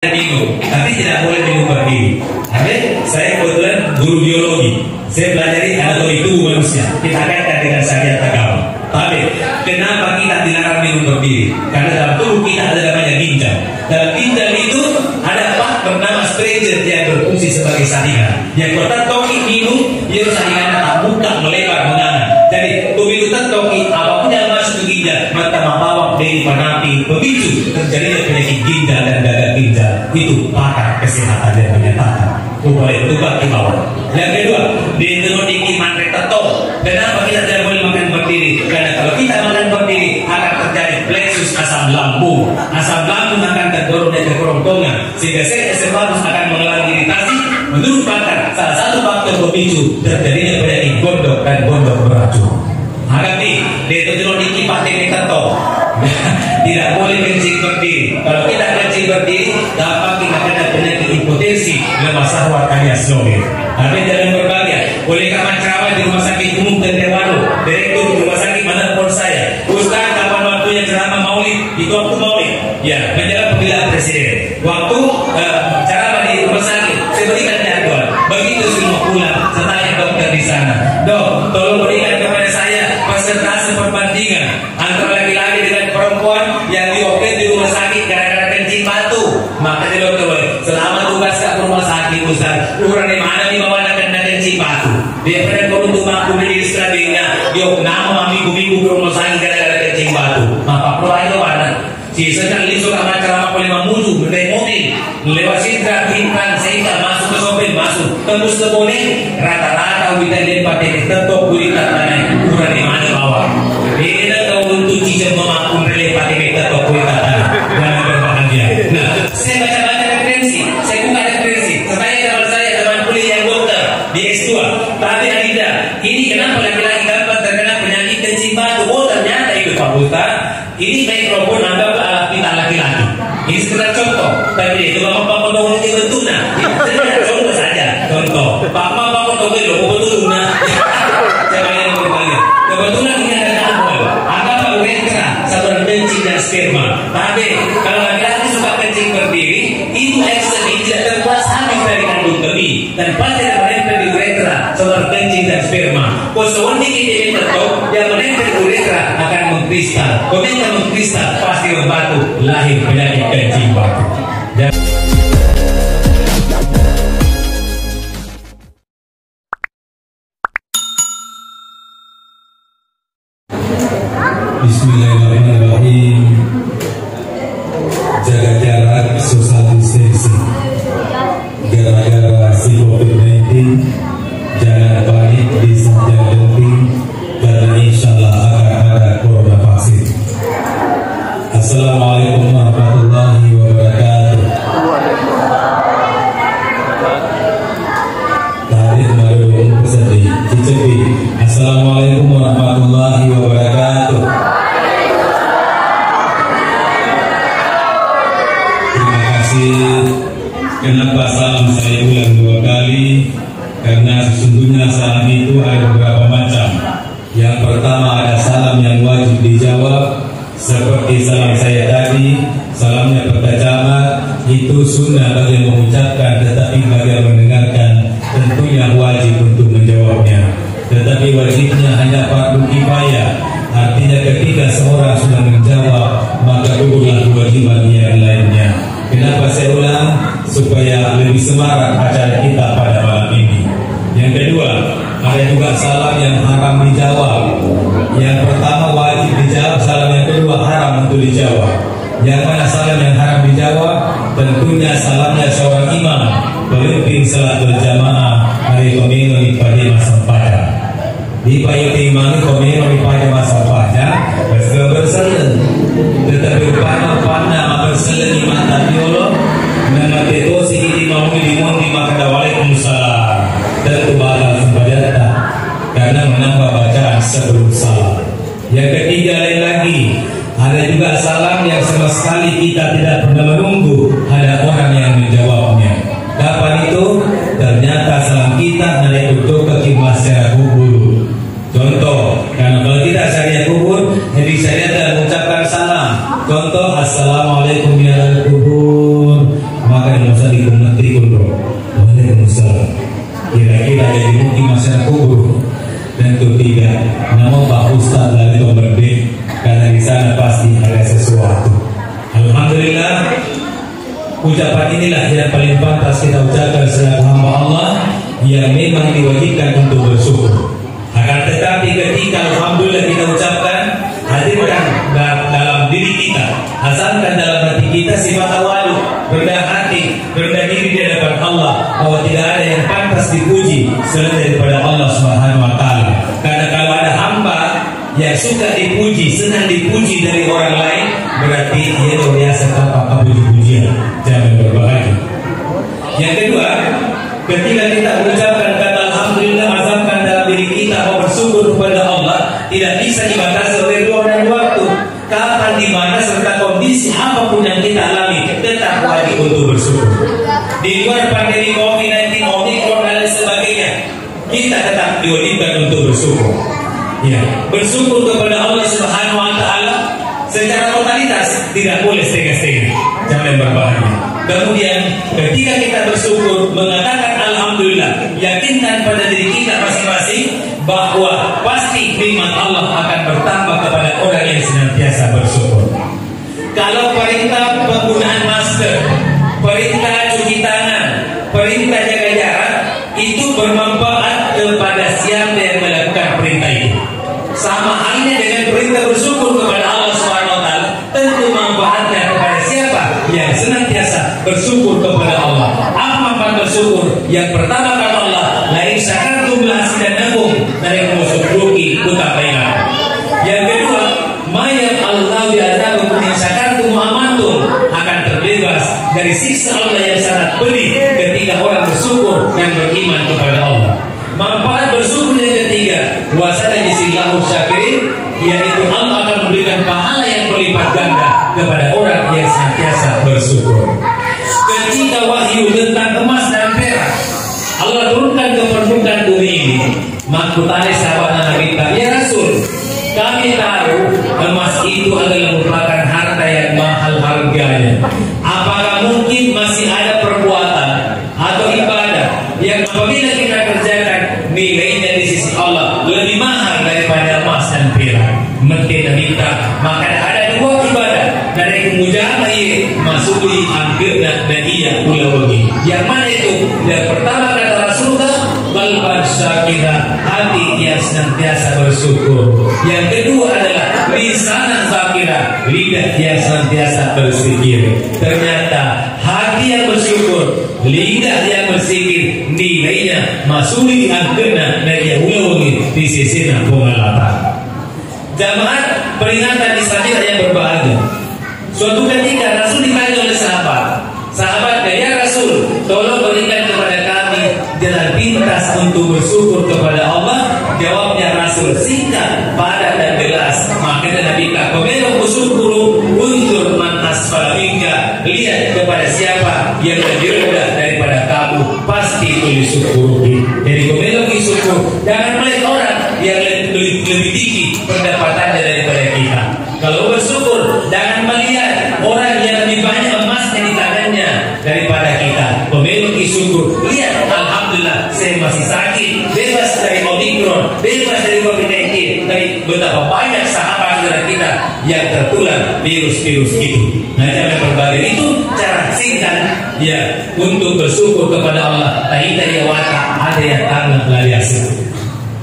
Minggu, tapi tidak boleh minggu berdiri. Saya kebetulan guru biologi. Saya pelajari anatomi tubuh manusia. Kita kaitkan dengan syariat agama. Tapi kenapa kita dilarang minum berdiri? Karena dalam tubuh kita ada namanya ginjal. Dalam ginjal itu ada part bernama stringent yang berfungsi sebagai saringan. Yang kalau toki minum, dia saringannya tak buka melebar menganan. Jadi tubuh itu toki apapun yang masuk ke ginjal, mata mabawak dari panapi pemicu terjadinya penyakit ginjal dan gagal ginjal. Itu pakar kesehatan yang menyatakan. Boleh tukar di bawah. Yang kedua, di tenodiki mantre teto. Kenapa kita tidak boleh makan berdiri? Karena kalau kita makan berdiri akan terjadi plexus asam lambung. Asam lambung akan terdorong dari kerongkongan sehingga sel esofagus akan mengalami iritasi. Menurut pakar, salah satu faktor pemicu terjadinya penyakit gondok dan gondok beracun. Hadapi di tenodiki pakai teto. Tidak boleh kencing berdiri. Kalau kita kencing berdiri, dapat kita kena penyakit hipotensi, lemas syahwat alias slogan. Tapi dalam berbahagia, boleh kapan ceramah di rumah sakit umum Tenterwado, direktur di rumah sakit menelpon saya, Ustaz kapan waktunya ceramah maulid? Itu waktu maulid. Ya, menjelang pemilihan presiden. Waktu ceramah di rumah sakit, saya berikan jadwal. Begitu semua pulang, saya tanya dokter di sana, Dok, tolong berikan kepada saya persentase perbandingan antara laki-laki dengan perempuan yang dioperasi di rumah sakit gara-gara kencing batu. Maka dia dokter, selama tugas ke rumah sakit Ustaz, ukuran di mana nih bawa kena kencing batu? Dia pernah beruntung mampu menjadi strategi. Dia nama minggu-minggu ke rumah sakit gara-gara kencing batu. Maka pro itu mana? Si sedang lisuk sama ceramah oleh mamuju naik mobil lewat Sintra, Bintan, sehingga masuk ke sopir, masuk tembus ke boleh rata-rata kita lihat pakai tetap gurita tanah ukuran di mana bawah. Ini tahu untuk cincin memampun relay pakai tetap gurita tanah dan berbahagia. Nah, saya baca-baca referensi, saya buka referensi. Teman saya kuliah yang dokter di S2. Tapi Adida, ini kenapa laki-laki dapat terkena penyakit kencing batu? Oh ternyata itu Pak Ustaz. Ini mikrofon anggap kita laki-laki. Ini sekedar contoh. Tapi itu bapak potong ini betuna. Ini contoh saja. Contoh. Bapak potong ini loh betuna. Saya yang berbagi. Kebetulan ini ada tambol. Anggap uretra, saluran kencing dan sperma. Tapi kalau laki-laki suka kencing berdiri, itu eksternal tidak terkuas habis dari kandung kemih dan pasti ada menempel di uretra, saluran kencing dan sperma. Kosong dikit ini tertok yang menempel di uretra akan mengkristal. Komentar mengkristal pasti berbatu, lahir penyakit kencing batu. Bismillahirrahmanirrahim. Jaga jarak, social distancing. Gara-gara si COVID-19, jangan panik di samping penting karena insya Allah akan ada corona vaksin. Assalamualaikum warahmatullahi wabarakatuh. Tadi kemarin sedih, cicepi. Assalamualaikum warahmatullahi wabarakatuh. Terima kasih. Kenapa salam saya ulang 2 kali? Karena sesungguhnya salam itu ada beberapa macam. Yang pertama ada salam yang wajib dijawab, seperti salam saya tadi. Salamnya pertama itu sunnah bagi yang mengucapkan, tetapi bagi yang mendengarkan tentunya wajib untuk menjawabnya. Tetapi wajibnya hanya fardu kifayah. Artinya ketika seorang sudah menjawab, maka gugurlah kewajiban yang lainnya. Kenapa saya ulang? Supaya lebih semarak acara kita pada malam ini. Yang kedua, ada juga salam yang haram dijawab. Yang pertama wajib dijawab, salam yang kedua haram untuk dijawab. Yang mana salam yang haram dijawab? Tentunya salamnya seorang imam pemimpin salat berjamaah hari pemilu pada masa pada. Di payung imam pemilu pada masa pada berselen. Tetapi panah berselen imam tadiolo nama tetosi ini mau di maka waalaikumsalam. Tentu balas pada karena menambah bacaan sebelum salam. Yang ketiga lain lagi, ada juga salam yang sama sekali kita tidak pernah menunggu ada orang yang menjawabnya. Kapan itu? Ternyata salam kita hanya untuk ke kiblat secara kubur. Contoh, karena kalau kita syariat kubur, jadi syariat mengucapkan maka yang usah dikomenti kunro. Waalaikumsalam. Kira-kira jadi mungkin masyarakat kubur. Dan ketiga, nama Pak Ustadz dari Tomberde karena di sana pasti ada sesuatu. Alhamdulillah, ucapan inilah yang paling pantas kita ucapkan selaku hamba Allah yang memang diwajibkan untuk bersyukur. Akan tetapi ketika alhamdulillah kita ucapkan, hadirkan dalam diri kita, hasilkan dalam hati kita sifat tawadu, rendah hati, rendah diri di hadapan Allah, bahwa tidak ada yang pantas dipuji selain daripada Allah Subhanahu wa taala. Karena kalau ada hamba yang suka dipuji, senang dipuji dari orang lain, berarti dia luar biasa tanpa puji-pujian. Jangan berbahagia. Yang kedua, ketika kita mengucapkan kata alhamdulillah, azamkan dalam diri kita bahwa bersyukur kepada Allah tidak bisa dibatasi oleh ruang dan waktu. Kapan, di mana, serta kondisi apapun yang kita alami, tetap wajib untuk bersyukur. Di luar pandemi COVID-19, Omikron dan sebagainya, kita tetap diwajibkan untuk bersyukur. Ya, bersyukur kepada Allah Subhanahu wa taala secara totalitas, tidak boleh setengah-setengah. Jangan berbahagia. Kemudian ketika kita bersyukur, mengatakan alhamdulillah, yakinkan pada diri kita masing-masing bahwa pasti nikmat Allah akan bertambah kepada orang yang senantiasa bersyukur. Kalau perintah penggunaan masker, perintah cuci tangan, perintah jaga jarak itu bermanfaat kepada siapa yang melakukan perintah itu. Sama halnya dengan perintah bersyukur kepada Allah SWT, tentu manfaatnya kepada siapa yang senantiasa bersyukur kepada Allah. Apa manfaat bersyukur? Yang pertama kata Allah, la in syakartum la azidannakum, dari musyukuruki kutabaina. Yang kedua, ma yaqallahu bi'adakum in syakartum wa amantum, akan terbebas dari siksa Allah yang sangat pedih ketika orang bersyukur dan beriman kepada Allah. Manfaat bersyukur yang ketiga, wasana jisillahu syakirin, yaitu Allah akan memberikan pahala yang berlipat ganda kepada orang yang senantiasa bersyukur. Ketika wahyu tentang emas dan perak Allah turunkan ke permukaan bumi ini, makutane sahabat Nabi, ya Rasul, kami tahu emas itu adalah merupakan harta yang mahal harganya. Apakah mungkin masih ada perbuatan atau ibadah yang apabila kita kerjakan nilainya di sisi Allah lebih mahal daripada emas dan perak? Mungkin minta, maka ada dua ibadah dari kemudian masuli angkirna dan iya ulawagi. Yang mana itu? Yang pertama kata Rasulullah, qalban syakira, hati yang senantiasa bersyukur. Yang kedua adalah lisanan zakira, lidah yang senantiasa berzikir. Ternyata hati yang bersyukur, lidah yang berzikir, nilainya masuli angkirna dan iya ulawagi di sisi pengalatan. Jamaah peringatan Islamiyah yang berbahagia. Suatu ketika Rasul ditanya oleh sahabat, ya Rasul, tolong berikan kepada kami jalan pintas untuk bersyukur kepada Allah. Jawabnya Rasul singkat, padat dan jelas. Maka Nabi kata, bersyukur untuk man asfal minka, lihat kepada siapa yang lebih rendah daripada kamu, pasti boleh syukur. Jadi komentar syukur, jangan melihat orang yang lebih tinggi pendapatannya daripada kita. Kalau bersyukur, jangan melihat orang yang lebih banyak emasnya di tangannya daripada kita. Memiliki syukur, lihat alhamdulillah saya masih sakit, bebas dari Omikron, bebas dari COVID-19. Tapi betapa banyak sahabat saudara kita yang tertular virus-virus itu. Nah, jangan berbagi itu cara singkat ya untuk bersyukur kepada Allah. Tahita ya wata, ada yang tangan laliasi.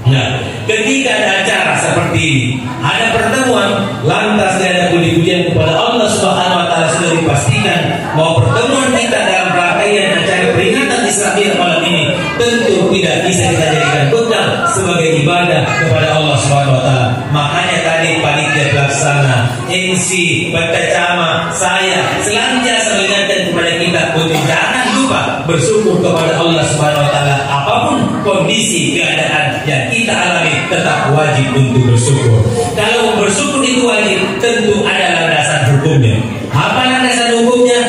Nah, ketika ada acara seperti ini, ada pertemuan, lantas ada puji-pujian kepada Allah Subhanahu wa taala, sudah dipastikan bahwa pertemuan kita dalam rangkaian acara peringatan Islamiyah malam ini tentu tidak bisa kita jadikan bekal sebagai ibadah kepada Allah Subhanahu wa taala. Makanya tadi panitia pelaksana, MC, Pentacama, saya senantiasa mengingatkan kepada kita untuk jangan lupa bersyukur kepada Allah Subhanahu wa taala. Apapun kondisi keadaan yang kita alami, tetap wajib untuk bersyukur. Kalau bersyukur itu wajib, tentu ada landasan hukumnya. Apa landasan hukumnya?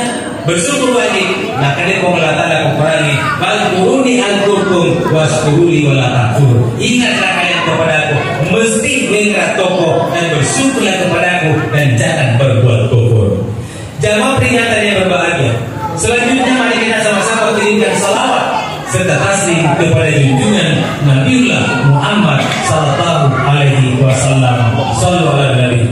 Bersyukur wajib. Nah, kalian pengelatan aku kurangi. Balkuruni al-kurkum waskuruli walatakfur. Ingatlah kalian kepadaku, mesti mengingat toko dan bersyukurlah kepadaku dan jangan berbuat kufur. Jamaah peringatan yang berbahagia. Selanjutnya mari kita sama-sama kirimkan salawat serta taslim kepada junjungan Nabiullah Muhammad sallallahu alaihi wasallam. Shallallahu alaihi.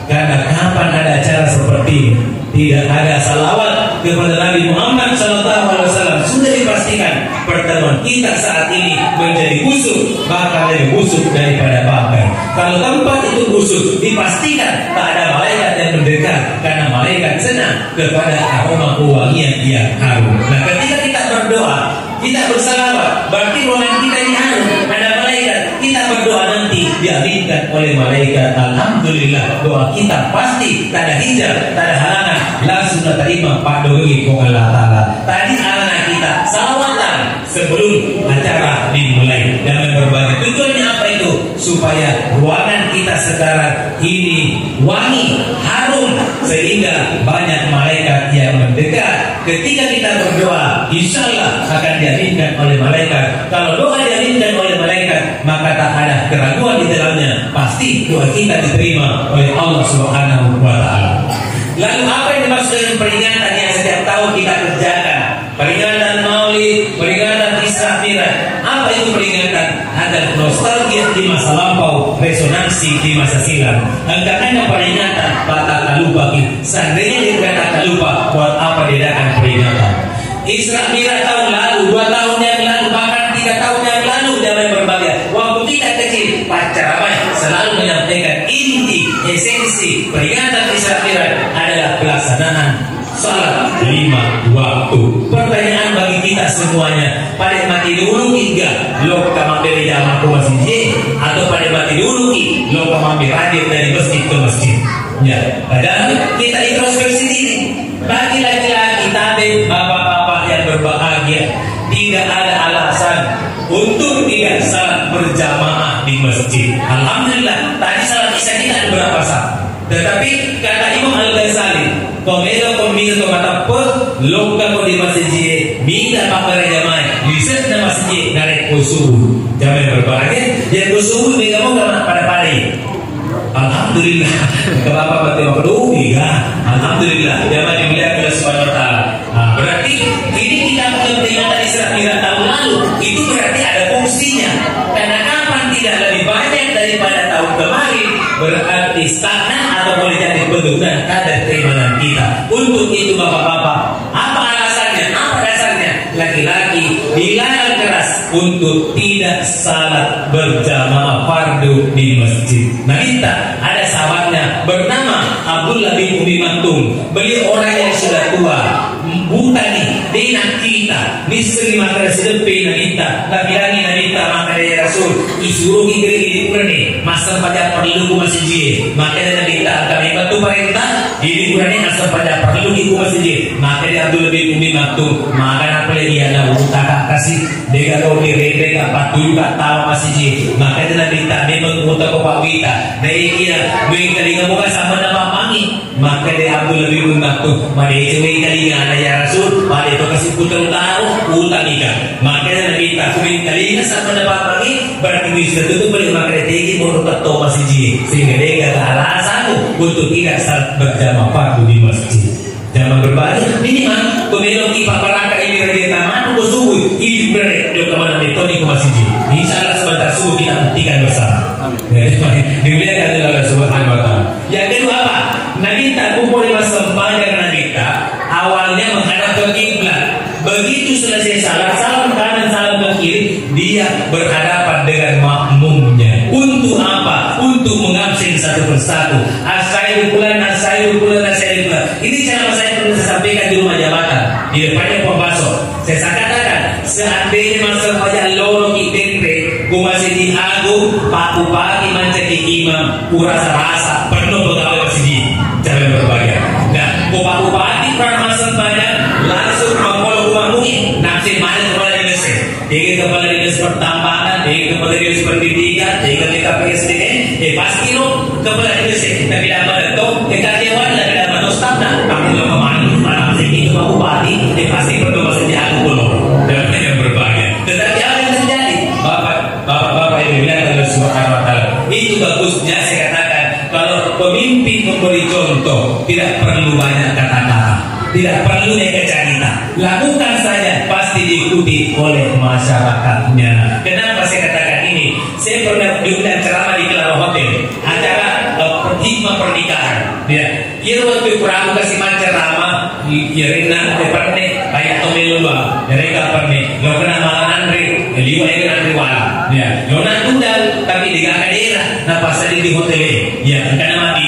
Karena kapan ada acara seperti ini tidak ada salawat kepada Nabi Muhammad sallallahu alaihi wasallam, sudah dipastikan pertemuan kita saat ini menjadi busuk, bakal lebih busuk daripada bakar. Kalau tempat itu busuk, dipastikan tak ada malaikat yang mendekat, karena malaikat senang kepada aroma wangian yang harum. Nah, ketika kita berdoa, kita bersalawat, berarti ruangan kita ini harum, ada malaikat. Kita berdoa nanti diaminkan oleh malaikat. Alhamdulillah, doa kita pasti tak ada hijab, tak ada halangan, langsung terima Pak Doi kong Allah Ta'ala. Tadi anak kita salawatan sebelum acara dimulai dan berbagi. Tujuannya apa itu? Supaya ruangan kita sekarang ini wangi, harum, sehingga banyak malaikat yang mendekat. Ketika kita berdoa, insya Allah akan diaminkan oleh malaikat. Kalau doa diaminkan oleh malaikat, maka tak ada keraguan di dalamnya. Pasti doa kita diterima oleh Allah Subhanahu wa Ta'ala. Lalu apa yang dimaksud dengan peringatan yang setiap tahun kita kerjakan? Peringatan Maulid, peringatan Isra Mi'raj. Apa itu peringatan? Agar nostalgia di masa lampau, resonansi di masa silam. Angkatnya peringatan, tak lupa. Seandainya dia tak lupa, buat apa dia akan peringatan? Isra Mi'raj tahun lalu, 2 tahun yang lalu, bahkan 3 tahun yang lalu, damai berbahagia. Waktu kita kecil, pacar ramai selalu menyampaikan inti, esensi peringatan Isra Mi'raj adalah pelaksanaan salat 5 waktu. Pertanyaan bagi kita semuanya, pada mati dulu hingga lo kamambeli jamaah ke masjid, atau pada mati dulu lo kamambeli hadir dari masjid ke masjid? Ya, padahal kita introspeksi diri. Bagi laki-laki, tabib, bapak-bapak yang berbahagia, tidak ada alasan untuk tidak salat berjamaah di masjid. Alhamdulillah, tadi salat isya kita ada berapa saat? Tetapi kata Imam Al-Ghazali, komelo conmigo mata per loka ko di masjid, minta pakara jamaah, riset na masjid narik kusubuh. Jamaah berbahagia, dia kusubuh mereka mau pada pagi. Alhamdulillah, kenapa batin kedua? Ya, alhamdulillah. Jamaah dimuliakan oleh Subhanahu wa Ta'ala. Berarti ini kita peringatan Isra Mi'raj tahun lalu, itu berarti ada fungsinya. Karena kapan tidak lebih banyak daripada tahun kemarin, berarti stagnan atau boleh jadi penurunan kadar keimanan kita. Untuk itu bapak-bapak, apa alasannya? Apa dasarnya? Laki-laki dilarang keras untuk tidak salat berjamaah fardu di masjid. Nah, kita ada sahabatnya bernama Abdullah bin Umi Maktum. Beliau orang yang sudah tua, buta nih, dia kita misri maka sedepi kita, tapi kita maka dia Rasul isuruh ini kurani masa pada perlu ku masjid, maka dia kita kami bantu perintah ini kurani masa pada perlu ku masjid, maka dia Abdullah bin Umi Maktum maka apa dia na utaka kasih dia kalau direbe apa tuh tak tahu masjid, maka dia kita memang utaka Pak Wita, dia kira mereka dengan bukan sama nama pangi, maka dia Abdullah bin Umi Maktum mereka kali ada ya Rasul, pada itu kasih putar tahu utang ikan, maka dia kita kali sama nama pangi berarti bisa tutup boleh maka dia tinggi menurut ketua masjid, sehingga dia ada alasan untuk tidak salat berjamaah fardu di masjid. Jamaah berbalik minimal pemilu kita perangkat ini dari taman untuk subuh ini berat dia kemana metode ke masjid. Insyaallah sebentar subuh kita buktikan bersama. Dimuliakan oleh Allah Subhanahu wa Ta'ala. Yang kedua apa? Nabi tak kumpul di masa panjang Nabi tak awalnya menghadap ke kiblat. Begitu selesai salat, salam kanan salam ke kiri, dia berhadapan dengan makmumnya. Untuk apa? Untuk mengabsen satu persatu. Asairu bulan. Ini cara saya perlu saya sampaikan di rumah jabatan di depannya pembaso. Saya katakan seandainya masa pajak lolo kitente ku masih diagung paku pagi menjadi imam kurasa rasa penuh pegawai masjid cara berbahagia. Nah, paku pagi pernah masa pajak langsung mengolok rumah mungkin nafsi mana kepala dinas, dia kepala dinas pertambangan, dia kepala dinas pendidikan, dia ketika PSDN, pasti lo kepala dinas tapi dapat itu kekacauan dan dapat stafna kamu lo kemana masih itu aku bupati, pasti perlu masih diaku pulau dan yang berbahagia. Tetapi apa yang terjadi? Bapak yang dimuliakan oleh Subhanahu wa Ta'ala, itu bagusnya saya katakan kalau pemimpin memberi contoh tidak perlu banyak kata-kata, tidak perlu eka cerita. lakukan saja, pasti diikuti oleh masyarakatnya. Kenapa saya katakan ini? Saya pernah diundang ceramah di Kelapa Hotel, acara hikmah pernikahan. Ya, waktu kurang kasih ceramah, Rina pernah banyak tomelua, mereka pernah, lo kena malah Andre, liwa yang Andre wala. Ya, Yona tunggal tapi di daerah, nah pas di hotel, ya karena mati.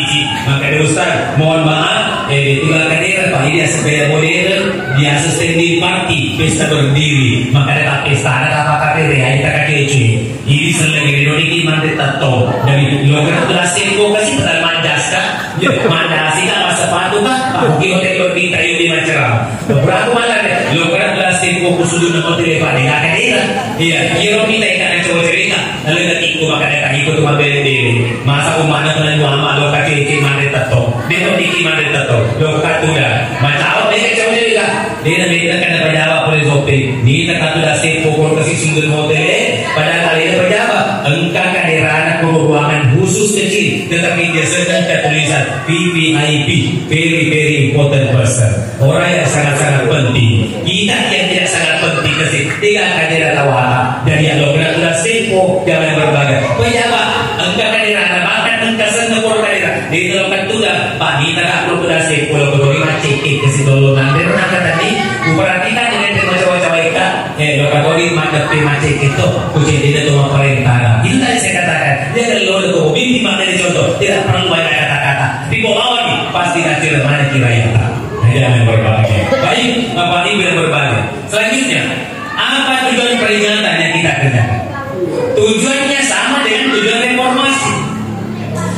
Maka Ustaz, mohon maaf, tinggal daerah Pak, ini sepeda modern, biasa standing party, pesta berdiri, maka ada pesta, ada apa KTR, ada kakek cuy. Ini selagi Indonesia mandi tato, dari lokal tuh hasil kok kasih pedal mandas kan, ya mandas sih kan sepatu kan, Pak di hotel berdiri kayu di Macerah, berapa malah deh, lokal tuh hasil kok kusudu nama hotel Pak, dengan daerah, iya, hero kita ikan coba cerita, lalu ketika maka ada ikut cuma berdiri, masa umana tuh lama lokal kecil mandi tato, dia mau diki mandi tato, lokal tuh dah, macam apa dia coba cerita, dia nak kena berjawab oleh Zope, ni tak tu dah hasil pokok kasih single hotel, pada kali ini berjawab, engkau kan anak ruangan khusus kecil, tetapi dia sedang tulisan VVIP, very very important person, orang yang sangat-sangat penting. Kita yang tidak sangat penting kasih, tidak akan dia tawala dan yang lo kena tulis simpo jangan berbagai. Berjawab, engkau kan anak makan engkau senang korban di dalam tugas Pak kita tak perlu tulis simpo, lo beri macam kasih dulu nanti orang kata ni, perhatikan dengan macam-macam ikan, lo beri macam itu, kucing tidak cuma perintah. Itu tadi saya katakan, dia kalau lo tuh binti materi contoh, tidak perlu banyak kata-kata. Di bawah ini pasti nanti mana kira ya. Jangan berbagi. Baik, Bapak Ibu yang berbagi. Selanjutnya, apa tujuan peringatan yang kita kerjakan? Tujuannya sama dengan tujuan reformasi.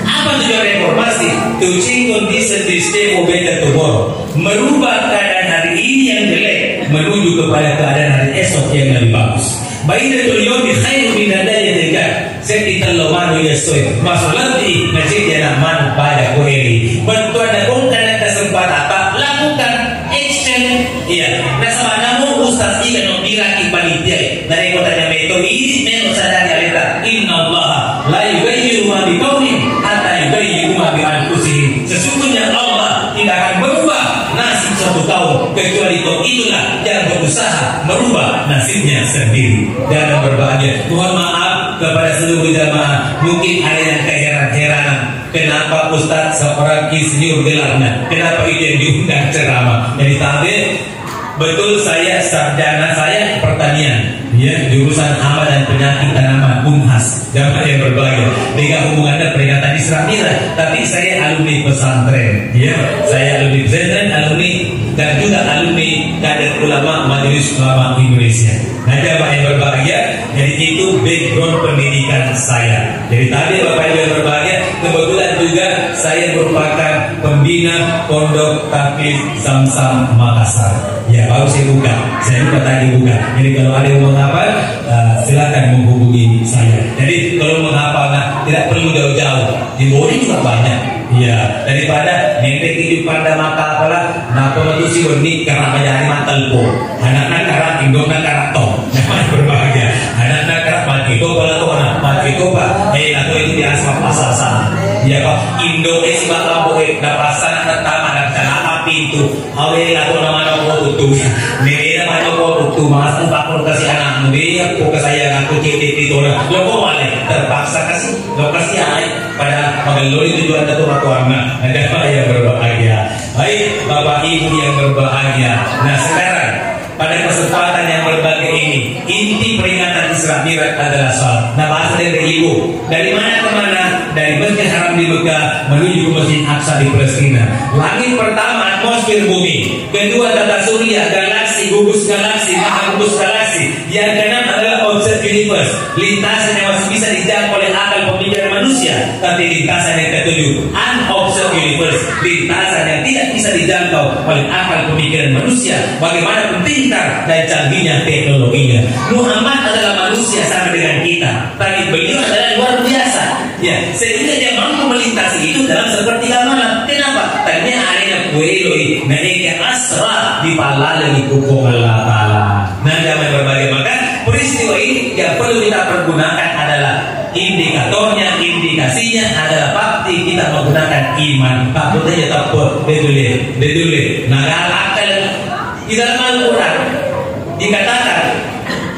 Apa tujuan reformasi? To change condition this day for better tomorrow. Merubah keadaan hari ini yang jelek menuju kepada keadaan hari esok yang lebih bagus. Baidatul yawmi khairu min al-layli al-ghad. Sekitar lomano yesoy. Masalah di masjid yang man pada koheri. Bantuan dan bongkar kesempatan apa? Lakukan action. Iya. Nah sama namun Ustaz Ikan membira panitia dari kotanya metode ini memang sadar alita. Inna Allah la yughayyiru ma biqaumin hatta yughayyiru ma bi anfusihim. Sesungguhnya Allah tidak akan berubah nasib suatu kaum kecuali kaum itulah yang berusaha merubah nasibnya sendiri. Dan berbahagia. Mohon maaf kepada seluruh jamaah, mungkin ada yang keheran-heranan. Kenapa Ustaz seorang insinyur gelarnya? Kenapa itu yang diundang ceramah? Jadi tadi betul saya sarjana saya pertanian, ya jurusan hama dan penyakit tanaman Unhas. Jamaah yang berbahagia. Dengan hubungannya peringatan Isra Miraj, tapi saya alumni pesantren, ya saya alumni pesantren, alumni dan juga alumni kader ulama Majelis Ulama Indonesia. Nah, Bapak yang berbahagia, jadi itu background pendidikan saya. Jadi tadi Bapak yang berbahagia, kebetulan juga saya merupakan pembina Pondok Tahfiz Samsam Makassar. Ya, baru saya buka. Saya buka tadi buka. Jadi kalau ada yang mau menghafal, silakan menghubungi saya. Jadi kalau menghafal, tidak perlu jauh-jauh. Di bawah juga banyak. Ya, daripada nentek hidup pada maka apalah, nah pemetu si bernik karena menjadi mantelpo. Anak-anak karena indongna karena tong. Jangan berbahagia. Anak-anak karena mati itu mati itu pak. Atau itu di asal pasal sana. Ya pak, Indo si bakal boleh dapasan pertama dan cara pintu. Awal atau nama tuh. Nera mana tuh mas bakal kasih anak dia kok saya ngaku titik itu orang. Lo kok malah terpaksa kasih lokasi air pada pengeloli tujuan atau warna. Ada apa yang berbahagia? Baik Bapak Ibu yang berbahagia. Nah sekarang pada kesempatan yang berbahagia ini, inti peringatan Isra Miraj adalah salat. Nah bahasa dari Ibu, dari mana ke mana? Dari Masjid Haram di Mekah menuju ke Masjid Aqsa di Palestina. Langit pertama atmosfer bumi, kedua tata surya, galaksi, gugus galaksi, maha gugus galaksi. Yang keenam adalah objek universe, lintasan yang masih bisa dijangkau oleh akal pemikiran manusia. Tapi lintasan yang ketujuh, unobserved universe, lintasan yang tidak bisa dijangkau oleh akal pemikiran manusia. Bagaimana pintar dan canggihnya teknologinya. Muhammad adalah manusia sama dengan kita, tapi beliau adalah luar biasa. Ya, sehingga dia mampu melintasi itu dalam sepertiga malam. Kenapa? Tanya arena kueloi, mereka asra di palalani hukum Allah Taala. Nah, jangan berbagai maka peristiwa ini yang perlu kita pergunakan adalah indikatornya, indikasinya adalah pasti kita menggunakan iman. Pak Butanya takut, betul. Nagal akal Di dalam Al-Quran dikatakan,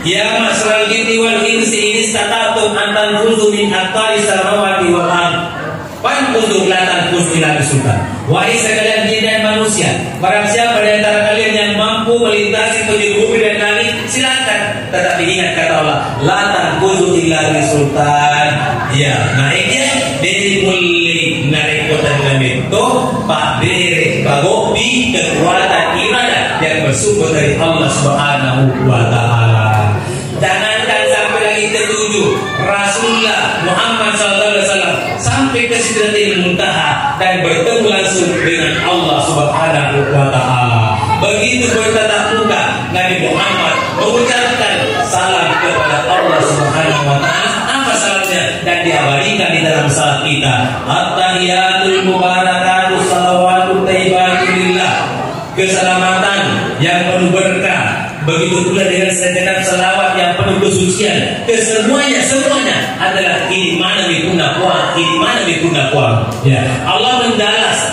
ya masyarakat jinni wal insi istata'tum an tanfuzu min aqtaris samawati wal ardh fanfuzu la tanfuzu illa bisultan. Wahai sekalian jin dan manusia, barang siapa di antara kalian yang mampu melintasi penjuru bumi dan langit, silakan. Tetapi ingat kata Allah, la tanfuzu illa bisultan. Ya, naiknya dari mulai naik kota itu Pak Dere Bagobi kekuatan ibadah yang bersumber dari Allah Subhanahu wa Ta'ala. Jangankan sampai lagi ketujuh, Rasulullah Muhammad SAW sampai ke Sidratil Muntaha dan bertemu langsung dengan Allah Subhanahu wa Ta'ala. Begitu bertatap muka, Nabi Muhammad mengucapkan salam kepada Allah Subhanahu wa Ta'ala. Apa salamnya? Dan diabadikan di dalam salat kita, at-tahiyatul mubarakatuh salawatu thayyibatulillah. Keselamatan yang penuh berkah, begitu pula dengan segenap selawat yang penuh kesucian. Kesemuanya adalah ini mana bikuna kuang. Ya, Allah membalas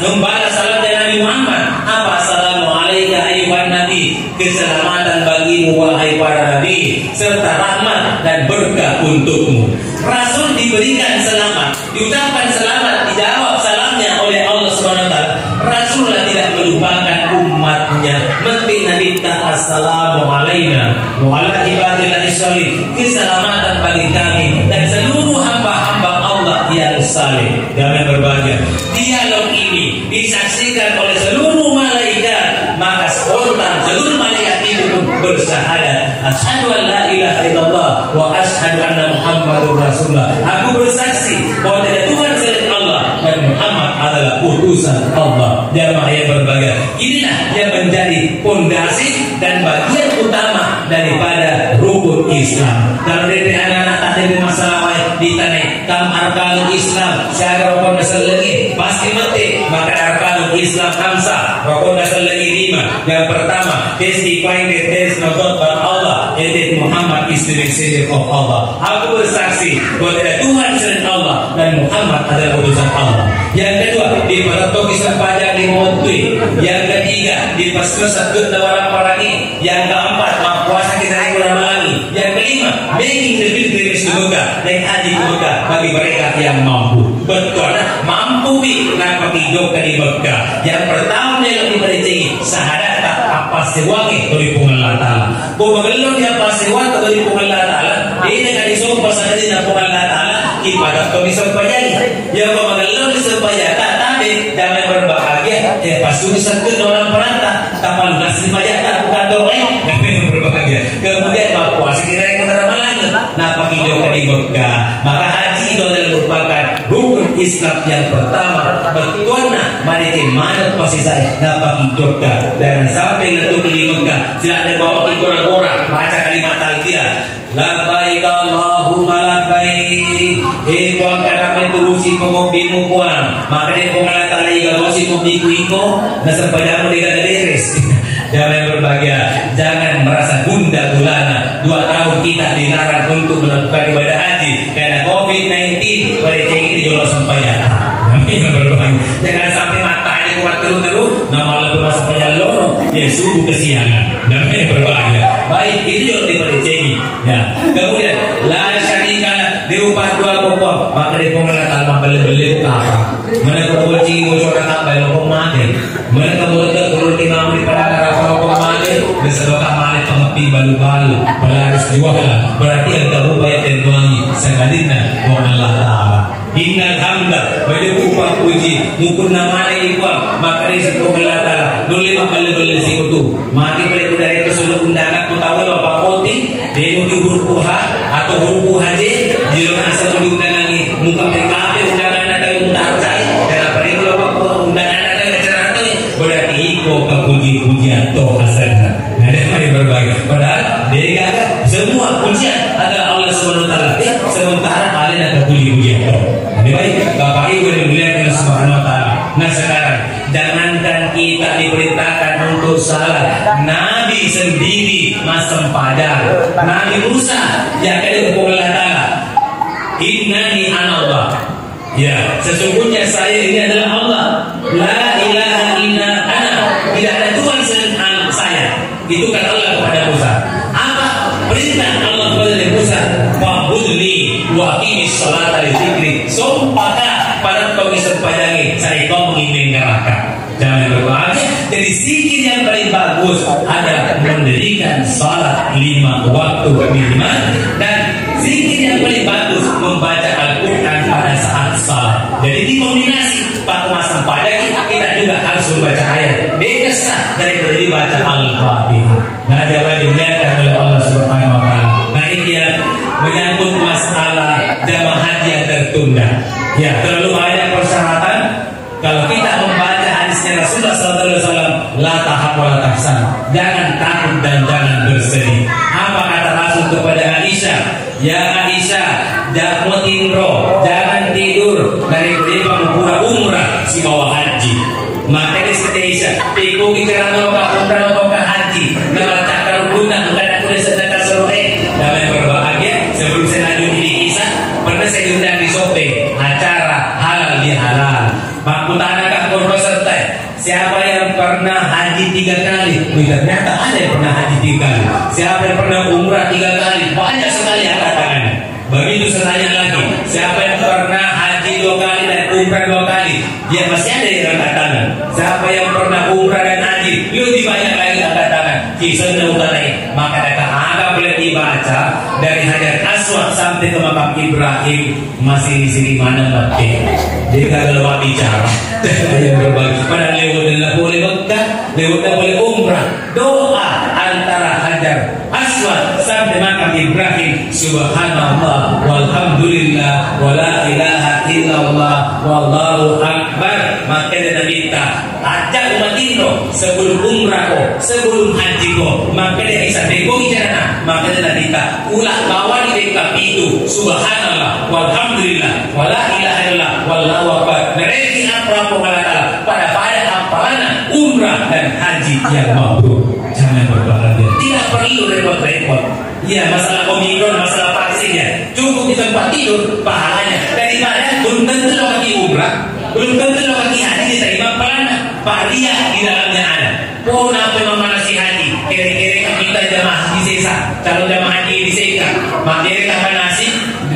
salam dari Nabi Muhammad. Apa? Assalamualaikum ayuhan Nabi. Keselamatan bagimu wahai para nabi, serta rahmat dan berkah untukmu. Rasul diberikan selamat, diucapkan selamat, dijawab salamnya oleh Allah SWT. Rasulullah tidak melupakan umatnya. Mentina minta assalamu alaina wa ala ibadillahi sholihin. Keselamatan bagi kami dan seluruh hamba-hamba Allah yang saleh dan berbahagia. Dialog ini disaksikan oleh seluruh malaikat, maka spontan seluruh malaikat itu pun bersyahadat, asyhadu an la ilaha illallah wa asyhadu anna Muhammadur Rasulullah. Aku bersaksi bahwa tidak Tuhan selain Allah dan Muhammad adalah utusan Allah. Jamaah yang berbahagia, inilah yang menjadi pondasi dan bagian utama daripada rukun Islam. Kalau dari anak-anak tak ada masalah ditanya kam arkanul Islam, saya rukun dasar lagi pasti mati. Maka arkanul Islam khamsah, rukun dasar lagi 5. Yang pertama, testifying that there is no God but Allah, and that Muhammad is the messenger of Allah. Aku bersaksi bahwa tidak Tuhan selain Allah dan Muhammad adalah utusan Allah. Yang kedua, di paratok Islam pajak di Motui. Yang ketiga, di pasal satu tawaran parangi. Yang keempat, puasa kita naik ulama lagi. Yang kelima, making the pilgrimage to Mekah, naik haji ke Mekah bagi mereka yang mampu. Betul, mampu kenapa hidup di Mekah. Yang pertama yang dipercayai syahadat apa sewangi dari Allah Taala. Bumagalon dia apa sewangi dari Allah Taala. Ini kan isu pasal di Allah Taala ibadat kami sampaian. Ya bumagalon supaya tapi damai berbahagia. Ya pasti satu orang perantah tamal nasi payah bukan doa. Damai berbahagia. Kemudian puasa kita yang teramalan. Napa hidup di Mekah. Maka haji itu adalah merupakan rukun Islam yang pertama. Betul mari mana pasti saya napa hidup dan sampai letup di Mekah. Tidak ada bawa orang-orang baca kalimat talbiyah. Labbaik Allahumma labbaik. Tuhan kadang menturusi pengobimu puang. Maka dia pengalat tali galosi pengobiku iko. Nasab padamu dengan deres. Jangan berbahagia, jangan merasa gundah gulana. 2 tahun kita dilarang untuk melakukan ibadah haji karena COVID-19. Pada cek ini jolos sampai jangan berbahagia. Jangan sampai matanya kuat terus nama lepas sampai lorong. Ya subuh kesiangan. Jangan berbahagia. Baik itu yang dipercayai. Ya. Kemudian la syarika diupah 2 pokok. Maka dia pengelat alma beli-beli apa? Mana kebuci bocor tak bayar pemakai. Mana kebuci turun timah di pada kalau pemakai beserta malik pengepi balu-balu pelaris jualan. Berarti yang kamu bayar dan wangi sekalinya Allah Taala. Innal hamda wa upah puji mukun namanya ikhwan maka ini pengelat Taala. Dulu beli-beli situ. Mati beli dari keseluruh undangan kutahui Bapak Koti demo di huruf atau huruf haji di luar asal undangan ini muka PKP undangan ada undangan saya dan apa itu Bapak undangan ada cerita berarti iko kepuji-pujian toh hasanah. Ada yang berbagi. Padahal dia kata semua pujian adalah Allah SWT. Sementara kalian ada puji-pujian toh. Jadi baik Bapak Ibu yang dimuliakan Allah SWT. Nah sekarang jangankan kita diperintahkan untuk salat, Nabi sendiri masam padang. Nabi Musa yang ada hukum Allah Taala. Innani anallah. Ya, sesungguhnya saya ini adalah Allah. La ilaha illa ana. Tidak ada Tuhan selain saya. Itu kan Allah kepada Musa. Apa perintah Allah kepada Musa? Wa'budni wa aqimis sholata li dzikri. Sumpahkan pada kau sempadangi saya kau mengiring neraka. Jangan berbahagia. Jadi zikir yang paling bagus adalah mendirikan salat 5 waktu minimal, dan zikir yang paling bagus membaca Al-Quran pada saat salat. Jadi dikombinasi pada masa pagi kita juga harus membaca ayat dekasa daripada dibaca Al-Fatihah. Nah, jangan dimuliakan oleh Allah Subhanahu wa taala. Nah, ini yang menyangkut masalah jamaah haji yang tertunda. Ya, terlalu banyak persyaratan. Kalau kita membaca hadisnya Rasulullah SAW, la tahab wa la tahsan, jangan takut dan jangan bersedih. Apa kata Rasul kepada Aisyah? Ya Aisyah, jangan tidur dari beribadah pura umrah si bawa haji. Maka ini seperti Aisyah, pikuk ikan umrah haji, dalam cakar guna bukan aku sedekah sore. Damai berbahagia. Sebelum saya lanjut ini kisah, pernah saya diundang di Sopeng acara halal di halal. Aku tanyakan korban serta siapa yang pernah haji 3 kali? Ternyata ada yang pernah haji 3 kali. Siapa yang pernah umrah 3 kali? Banyak sekali angkat tangannya. Begitu saya tanya lagi, siapa yang pernah haji 2 kali dan umrah 2 kali? Dia masih ada yang angkat tangan. Siapa yang pernah umrah dan haji? Lebih banyak lagi angkat tangan. Kisahnya utara. Maka agak boleh dibaca dari Hajar Aswad sampai ke makam Ibrahim, masih di sini mana mati. Jadi kalau lupa bicara yang berbagi pada lewat dan boleh Mekah, lewat dan boleh umrah, doa antara Hajar Aswad sampai makam Ibrahim, subhanallah walhamdulillah wala ilaha illallah wallahu akbar. Maka dia minta ajak umat Indo sebelum umrah ko, sebelum haji ko, maka dia bisa begogi jalan. Maka dia minta ulah bawa di dekat itu subhanallah walhamdulillah wala ilaha illallah wallahu akbar. Mereka apa pada hamparan umrah dan haji yang mabrur. Jangan berbahagia. Tidak perlu repot-repot. Ya, masalah omikron, masalah vaksinnya cukup di tempat tidur, pahalanya daripada belum tentu lo kaki umrah, belum tentu lo kaki haji diterima pahalanya. Pahala di dalamnya ada. Pun apa yang memanasi haji, kira-kira kita jamaah disesa, kalau jamaah haji diseka, materi kapan nasi,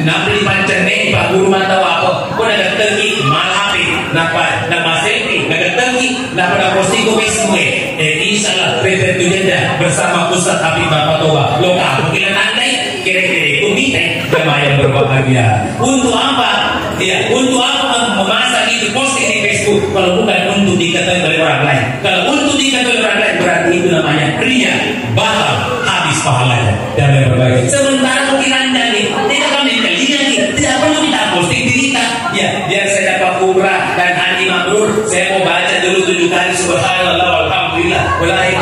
nampi di pancerne, pak guru mantau apa, pun ada tergi, malapi, nama selfie, ada tergi, nama posting kowe semua. Insyaallah prepare jeda bersama Ustaz Habib Bapak Toba. Lokal mungkin andai kira-kira itu kita jamaah yang berbahagia. Untuk apa? Ya, untuk apa memasak itu posting di Facebook kalau bukan untuk diketahui oleh orang lain. Kalau untuk diketahui oleh orang lain berarti itu namanya ria, batal, habis pahalanya. Dan berbahagia. Sementara mungkin anda nih tidak kami telinga nih, tidak perlu kita posting diri kita. Ya, biar saya dapat umrah dan haji mabrur, saya mau baca dulu 7 kali subhanallah walhamdulillah.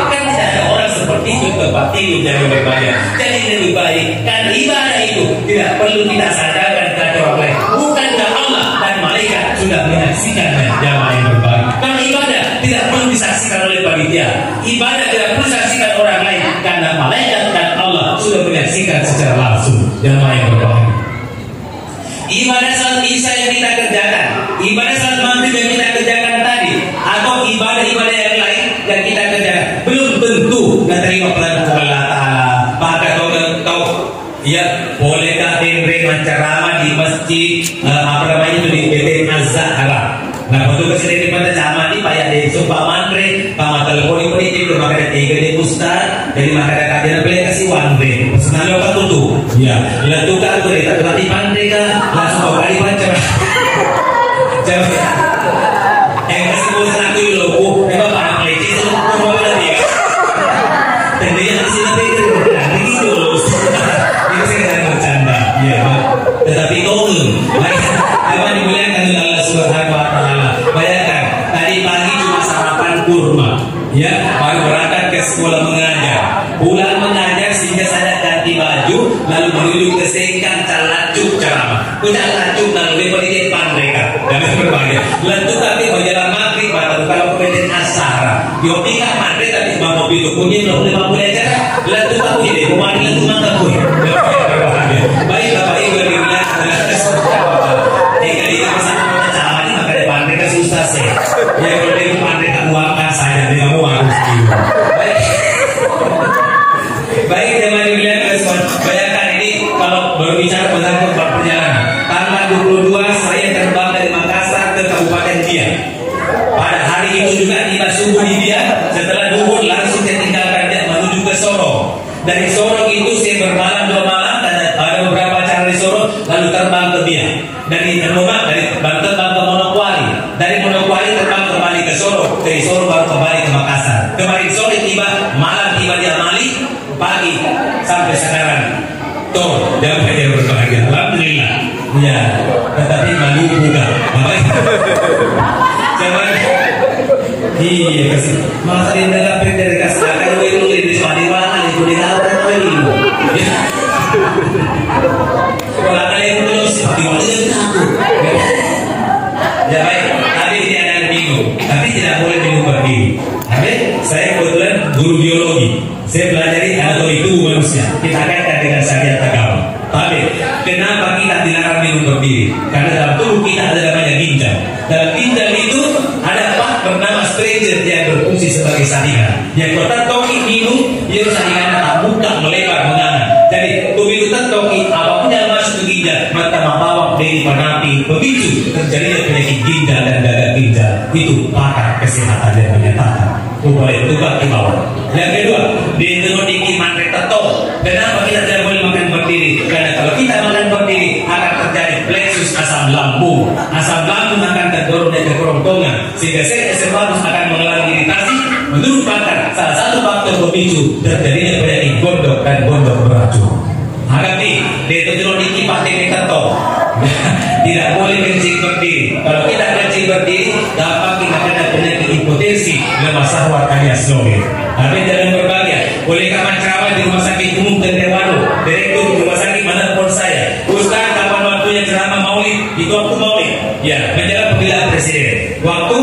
Kan tidak ada orang seperti itu tempat tidur yang berbahaya. Jadi lebih baik karena ibadah itu tidak perlu kita sadarkan kepada orang lain. Bukankah Allah dan malaikat sudah menyaksikannya jamaah yang berbahaya? Karena ibadah tidak perlu disaksikan oleh panitia. Ibadah tidak perlu disaksikan orang lain karena malaikat dan Allah sudah menyaksikan secara langsung jamaah yang berbahaya. Ibadah salat isya yang kita kerjakan, ibadah salat maghrib yang kita kerjakan tadi, atau ibadah-ibadah yang lain yang kita kerjakan belum tentu diterima oleh Allah Taala. Maka kau ya bolehkah Henry menceramah di masjid apa namanya itu di PT Az-Zahra. Nah, waktu kesini pada zaman ini payah deh, sumpah mantre, pama telepon politik, maka ada 3 di Ustaz, jadi maka ada kajian boleh kasih wanre, pesanan lo kan tutup, ya, letukan tuh deh, tapi mantre kan langsung bawa kali pancer, jauh, yang kasih bosan aku dulu, memang para peleci itu mau berarti ya, dan dia di sini pikir, begitu loh, itu saya tidak bercanda, ya, tetapi tolong, memang dimuliakan oleh Allah Subhanahu Wa Taala. Bayangkan tadi pagi cuma sarapan kurma, ya, baru berangkat ke sekolah mengajar, pulang mengajar sehingga saya ganti baju, lalu menuju ke Sengkang Calancuk ceramah, ke Calancuk lalu lepas di depan mereka, dan berbahagia. Lalu kami berjalan maghrib, baru kalau kemudian asara, diopika maghrib tapi mau itu punya belum 50 aja, lalu aku jadi kemarin lalu mangga kue, berbahagia. Baik Bapak Ibu yang dimuliakan adalah susah sih. Ya kalau dia pandai tak uangkan saya, dia mau harus baik. Baik teman dimuliakan Tuhan, bayangkan ini kalau berbicara tentang perjalanan. Tanggal 22 saya terbang dari Makassar ke Kabupaten Biak. Pada hari itu juga tiba subuh di Biak. Setelah duhur langsung saya tinggalkan Biak menuju ke Sorong. Dari Sorong itu saya bermalam 2 malam dan ada beberapa acara di Sorong, lalu terbang ke Biak. Dari Banten terbang ke Manokwari. Dari Manokwari terbang kembali ke Sorong. Dari Sorong baru kembali ke Makassar. Kemarin sore tiba, malam tiba di Amali, pagi sampai sekarang. Tuh, jangan saja berbahagia. Alhamdulillah. Ya, tetapi malu juga. Jangan. Iya kasih. Masa dia nggak dari kasih akan welu di suami mana itu dia tahu welu. Kalau kalian terus seperti waktu itu aku. Ya baik, tapi tidak ada bingung. Tapi tidak boleh bingung berdiri. Tapi saya kebetulan guru biologi. Saya pelajari anatomi tubuh manusia. Kita kaitkan dengan syariat agama. Tapi kenapa kita dilarang minum berdiri? Karena dalam tubuh kita ada namanya ginjal. Dalam ginjal itu ada part bernama striatum yang berfungsi sebagai saringan. Yang kalau tertoki minum, itu saringannya tak mudah melebar menganga. Jadi tubuh itu tertoki apapun yang masuk ke ginjal, maka membawa dari penapi pemicu terjadinya penyakit ginjal dan gagal ginjal. Itu pakar kesehatan yang menyatakan. Boleh tukar di bawah. Yang kedua, di tenodiki mantre teto. Kenapa kita tidak boleh makan berdiri? Karena kalau kita makan berdiri akan terjadi plexus asam lambung. Asam lambung akan terdorong dari kerongkongan sehingga sel esofagus akan mengalami iritasi. Menurut pakar, salah satu faktor pemicu terjadinya penyakit gondok dan gondok beracun. Hadapi di tenodiki pakai teto. Tidak boleh kencing berdiri. Kalau kita kencing berdiri, dapat kita kena penyakit hipotensi, lemas syahwat alias slow. Tapi dalam berbahagia, boleh kapan ceramah di rumah sakit umum Tenterwado, direktur rumah sakit menelpon saya, Ustaz kapan waktunya ceramah maulid? Itu waktu maulid. Ya, menjelang pemilihan presiden. Waktu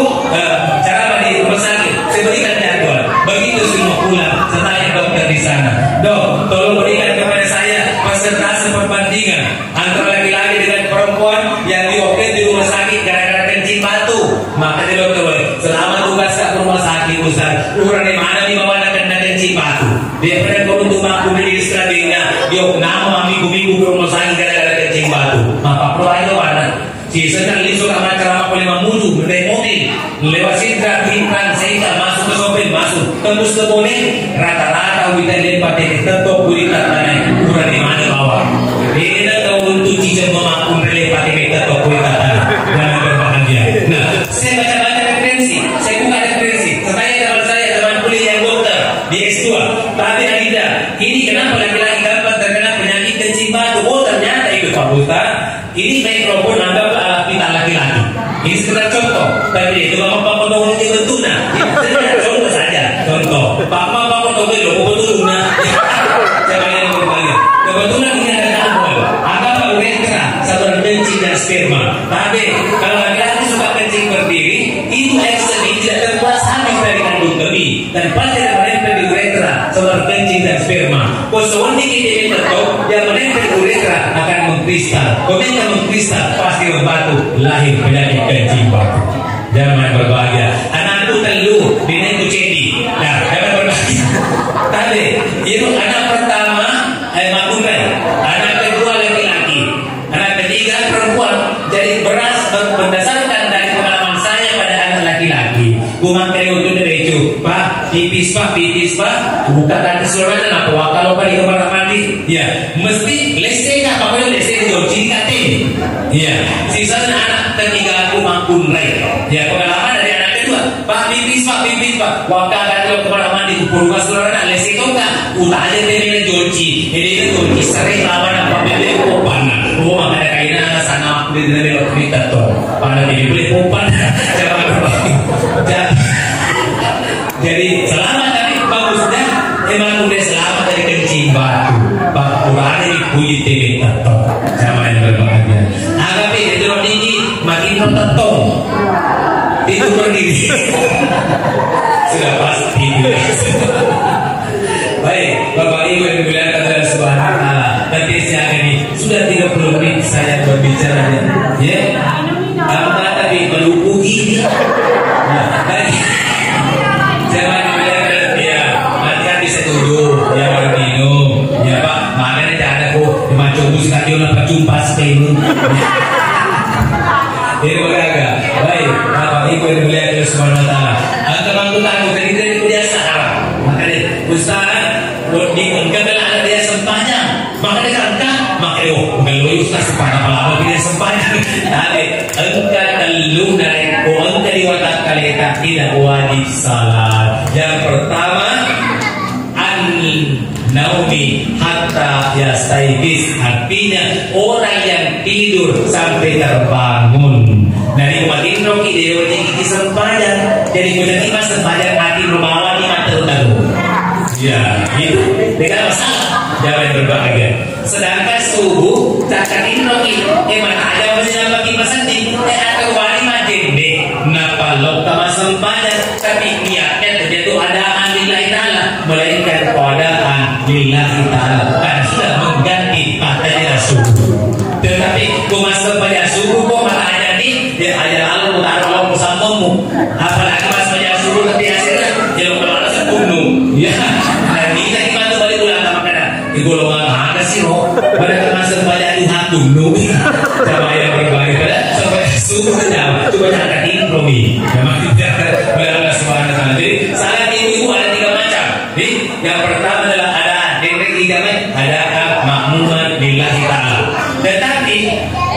ceramah di rumah sakit, saya berikan jadwal. Begitu semua pulang, saya tanya dokter di sana, Dok, tolong berikan kepada saya persentase perbandingan antara laki-laki dengan perempuan yang dioperasi di rumah sakit gara-gara kencing batu. Maka dia dokter, selama tugas ke rumah sakit Ustaz, ukuran di mana di bawah kena kencing batu. Dia pernah beruntung mampu beli stratenya. Dia nama minggu-minggu ke rumah sakit gara-gara kencing batu. Maka pro itu mana? Si sedang lisuk sama ceramah boleh memuju naik mobil lewat Sintra, Bintang, sehingga masuk ke sopir, masuk tembus ke Bonek, rata-rata kita lihat pakai tetap gurita tanah ukuran di mana bawah. Ini tahu untuk cicak memampu relay pakai tetap gurita tanah dan berbahagia. Nah, saya baca-baca referensi, saya buka referensi. Saya teman kuliah yang dokter di S2. Tapi tidak. Ini kenapa laki-laki dapat terkena penyakit kencing batu? Oh ternyata itu Pak Ustaz. Ini mikrofon anggap kita laki-laki. Ini sekedar contoh. Tapi itu bapak potong ini betuna. Sekedar contoh saja. Contoh. Bapak potong ini loh betuna. Jangan yang berbalik. Kebetulan ini ada tambol. Anggap uretra, saluran kencing dan sperma. Tapi kalau laki-laki suka kencing berdiri, itu ekstrim tidak terkuas habis dari kandung kemih dan pasti tidak menempel di uretra, saluran kencing dan sperma. Kosongan dikit ini tertok yang menempel di uretra akan mengkristal. Ketika mengkristal pasti membatu, lahir penyakit kencing batu. Jangan berbahagia. Anakku telu, binatku cedi. Nah, jangan berbahagia. Tadi itu anak pertama makurai, anak kedua laki-laki, anak ketiga perempuan. Jadi beras berdasarkan dari pengalaman saya pada anak laki-laki. Kumakai untuk itu, Pak, pipis Pak, buka kanti seluruhnya apa? Kalau Pak di kamar mandi, ya mesti lesek apa? Kalau lesek jauh kating, ya. Sisanya anak ketiga aku makurai. Ya pengalaman dari anak kedua, Pak, pipis Pak, waktu kalau kamar mandi purba seluruhnya lesek enggak? Utanya dia joci, ini itu joci sering lawan apa? Beli popan, rumah ada kainnya sana aku di dalam kita tuh, pada beli popan, jangan berbagi. Jadi selamat dari bagusnya emang udah selamat dari kencing batu. Pak Quran ini kulit TV tetap sama yang berbahagia. Agapi itu tinggi makin tetong itu berdiri sudah pasti. Baik Bapak Ibu yang dimuliakan oleh Subhanahu wa taala. Nanti siang ini sudah 30 menit saya berbicara ya. Apa tadi melumpuhi. Jangan ya, nanti bisa duduk, ya baru minum. Ini beragam. Baik, Bapak Ibu yang mulia Allah Subhanahu wa taala. Teman tuan dari biasa Arab. Makanya Ustaz di kegagalan ada dia sempanya. Makanya sangka makanya ngeluh Ustaz sepanjang lama dia sempanya. Tapi engkau telu dari engkau diwatak kalita tidak wajib salat. Yang pertama naumi hatta yastaibis, artinya orang yang tidur sampai terbangun. Dari umat Indroki dewa tinggi sempadan, jadi kuda mas sempadan hati rumawan di mata utaru. Ya, itu tidak masalah. Jangan berbahagia. Sedangkan subuh cakap Indroki, mana ada masih bagi masanti, atau wali majembe. Napa lokta sempadan, tapi niatnya terjatuh ada lillahi ta'ala, melainkan keadaan lillahi ta'ala, karena sudah mengganti matanya subuh. Tetapi kumasa pada subuh kok malah ada nih dia ajar Allah taruh Allah musammu, apalagi mas pada subuh tapi hasilnya dia malah sebunuh ya. Dan kita gimana balik ulang sama kada di golongan mana sih loh pada termasuk pada Tuhan dulu sama yang berbalik pada sampai subuh saja coba jangan impromi memang tidak berada suara nanti. Salat ibu ada 3 macam. Yang pertama adalah ada makmuman lillahi ta'ala. Tetapi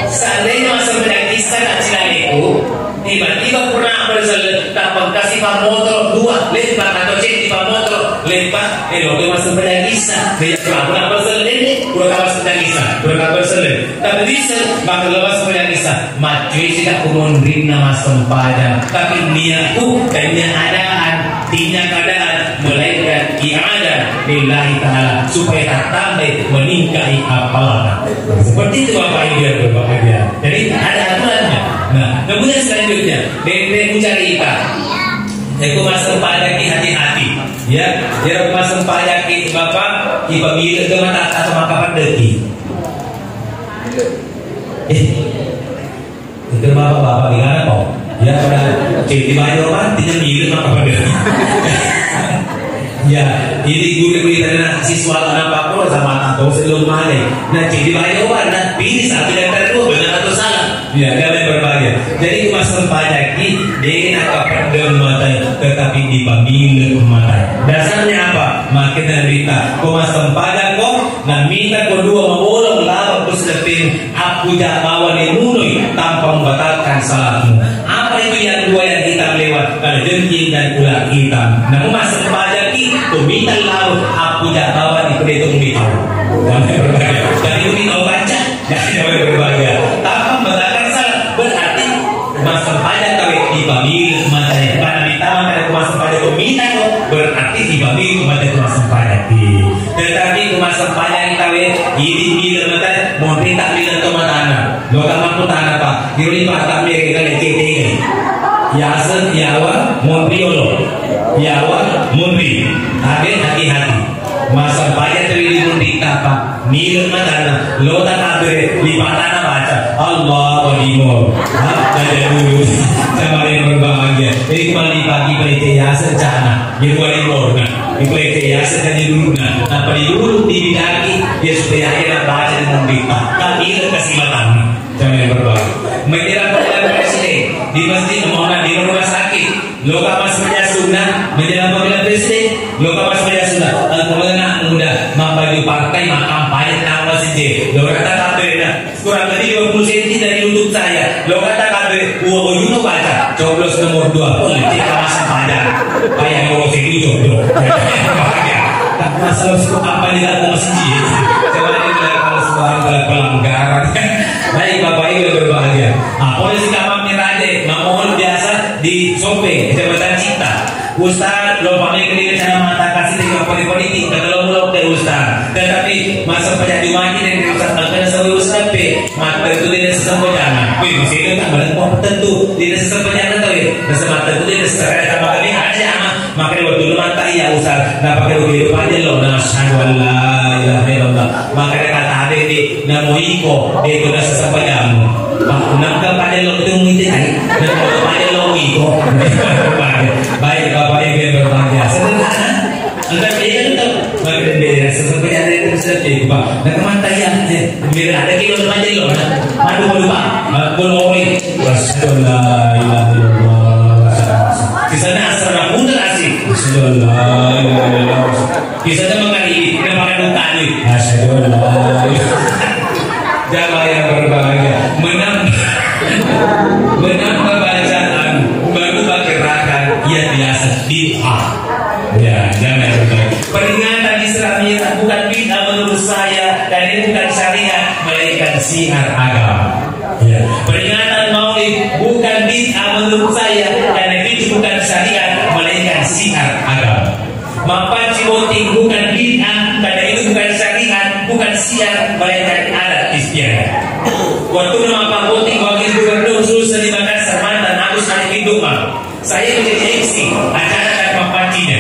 seandainya masa pendakisan acilaliku tiba-tiba pernah bersalat tapang kasih pamotor 2 lepas atau cek di pamotor lepas itu masa pendakisan dia pernah bersalat ini kurang masa pendakisan kurang bersalat tapi bisa maka lepas pendakisan maju tidak kumundrin nama sempadan tapi niatku dan adaan tidak keadaan melainkan i'adah lillahi ta'ala supaya tak tambah meningkai apalan. Seperti itu Bapak Ibu yang berbahagia. Jadi ada aturannya. Nah, kemudian selanjutnya bebek mencari ikan. Aku masuk pajak hati-hati. Ya, dia masuk pajak Bapak dipamil ke mata atau maka pandeki. Itu Bapak gimana kok? Ya pada jadi banyak tidak mirip maka pandeki. Ya, ini guru berita siswa anak apa sama atau sebelum malai. Nah, jadi banyak orang nak pilih satu yang kedua benar atau salah. Ya, kalian berbahagia. Jadi masa pajaki dia nak kapendem mata, tetapi dipanggil mata. Dasarnya apa? Makin berita. Kau masa pajak kau, nak minta kedua membolong lawan bersedepin. Aku tak bawa dimunui tanpa membatalkan salatmu. Apa itu yang dua yang hitam lewat? Kalau jengking dan ular hitam. Namun masa pajak minta laut aku tidak bawa di pedetung itu. Jangan berbahagia. Jadi ini tahu baca. Jangan berbahagia. Tanpa membatalkan salat berarti masa pajak kau dipanggil matanya. Karena ditambah pada masa pajak kau minta kau berarti dipanggil matanya masa pajak. Tetapi masa pajak kau ini bila mata mau minta bila tu matana. Loka mampu tanah pak. Kiri patah mereka leceh. Yasen yawa montriolo yawa monri hati-hati masa banyak terjadi monri apa nilai matana lota kabere lipatana baca Allah walimur ada dulu sama yang berbahagia jadi kembali pagi pelite yasen cana di luar morna di pelite yasen dan di dulu apa di dulu di bidaki dia supaya akhirnya baca dan monri kami kasih matana jangan yang berbahagia menjelang pemilihan presiden di masjid mohon di rumah sakit loka mas meja sunnah menjelang pemilihan presiden loka mas meja sunnah kemudian muda membaju partai makam pahit nama sih lo kata kabarnya kurang lebih 20 cm dari lutut saya lo kata kabar uang yuno baca coblos nomor 2 politik kawasan Padang bayang lo sini coblos masalah apa di dalam masjid coba ini kalau sebuah pelanggaran. Baik Bapak Ibu berbahagia. Polisi Kamam Mirade memohon biasa di Sopeng Jabatan Cipta. Ustaz lo pamit ke cara mata kasih dengan politik kalau mulai ke Ustaz. Tetapi masa penjadi wajib dan Ustaz akan sesuai Ustaz pe mata itu tidak sesuai jangan. Wih masih itu tak berlaku tentu tidak sesuai jangan tahu ya. Mata itu tidak sesuai sama kami aja ama. Makanya waktu dulu mata ya Ustaz. Nah pakai begitu aja lo. Nasyhadu an la ilaha illallah. Makanya kata ada di namo iko itu dah sesuai jamu. Nampak pada lo itu mungkin hari. Nampak pada lo iko. Baik Bapak Ibu yang berbahagia. Sederhana Enggak dia itu bagian beda sesuatu yang ada itu sesuatu pak. Nah kemana ya? Beda ada kilo aja loh. Aduh pak, boleh. Bismillahirrahmanirrahim. Di sana asal muda asik. Bismillahirrahmanirrahim. Di sana mengalih makan utani. Asyhadu jamaah yang berbahagia menambah bacaan baru gerakan yang biasa bid'ah. Ya, jangan berbahagia. Peringatan Islamiyah bukan bid'ah menurut saya, dan ini bukan syariat melainkan syiar agama. Ya, peringatan Maulid bukan bid'ah menurut saya, dan itu bukan syariat melainkan syiar agama. Mapanci voting bukan bid'ah, karena itu bukan syariat, bukan syiar melainkan adat istiadat. Waktu nama voting wakil gubernur Sulsel di Makassar mantan Agus Harimurti Dumang, saya menjadi MC acara dan mapancinya.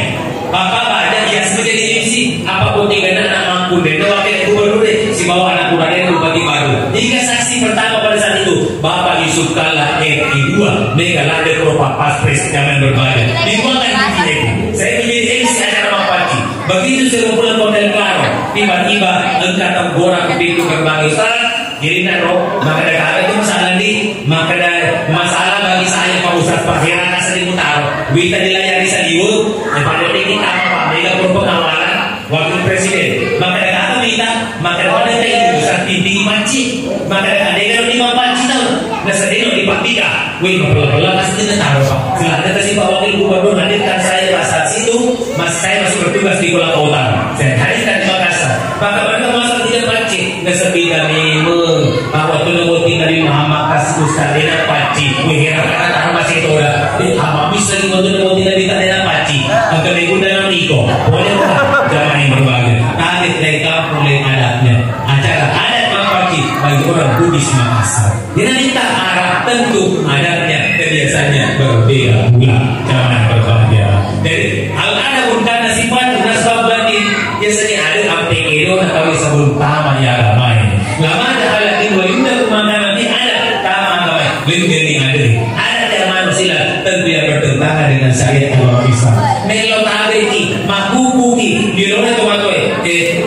Bapak ada biasa menjadi MC apa voting dan anak mampu dan wakil gubernur si bawa anak kurangnya bupati baru. Hingga saksi pertama pada saat itu Bapak Yusuf Kalla RI 2 Megalade Propa Paspres zaman berbadan dibuangkan di saya menjadi MC acara mapanci. Begitu saya pulang Hotel Claro, tiba-tiba engkau tenggorok ke pintu gerbang Ustaz. Jadi naro, maka ada itu masalah maka ada masalah bagi saya Pak Ustaz Pak Heran asal dimutaro. Wita dilayani sadiul, pada kita Pak Mega berpengawalan wakil presiden. Maka ada minta, maka ada itu Ustaz Titi Manci, maka ada yang lima Manci tahu. Nasadino di Pak Tika, wih pelan-pelan pasti kita taruh Pak. Silahkan kasih Pak Wakil Gubernur hadirkan saya pada saat itu, saya masih bertugas di Pulau Utara. Saya hadirkan di Makassar. Maka mereka masuk tidak Manci, nasabida meme. Bahwa tu nak tinggal di Muhammad kasih Ustaz dia Panci. Wih heran kata masih itu dah. Apa bisa kita tu nak tinggal di tanah Panci? Angkat ikut dalam Niko. Boleh tak? Jangan yang berbahagia. Kaget dari kampung lain adatnya. Acara adat Panci bagi orang Bugis Makassar. Dia minta arah tentu adatnya kebiasaannya berbeda pula. Jangan berbahagia. Dari hal ada pun karena sifat nasab batin biasanya ada ampekedo atau sebelum taman ya ramai. Lama ada hal yang dua indah pemandangan ini ada taman ramai. Lebih ada. Ada yang manusia tentu yang bertentangan dengan syariat agama Islam. Melo tabeki, makukuki, dirona tomatoi.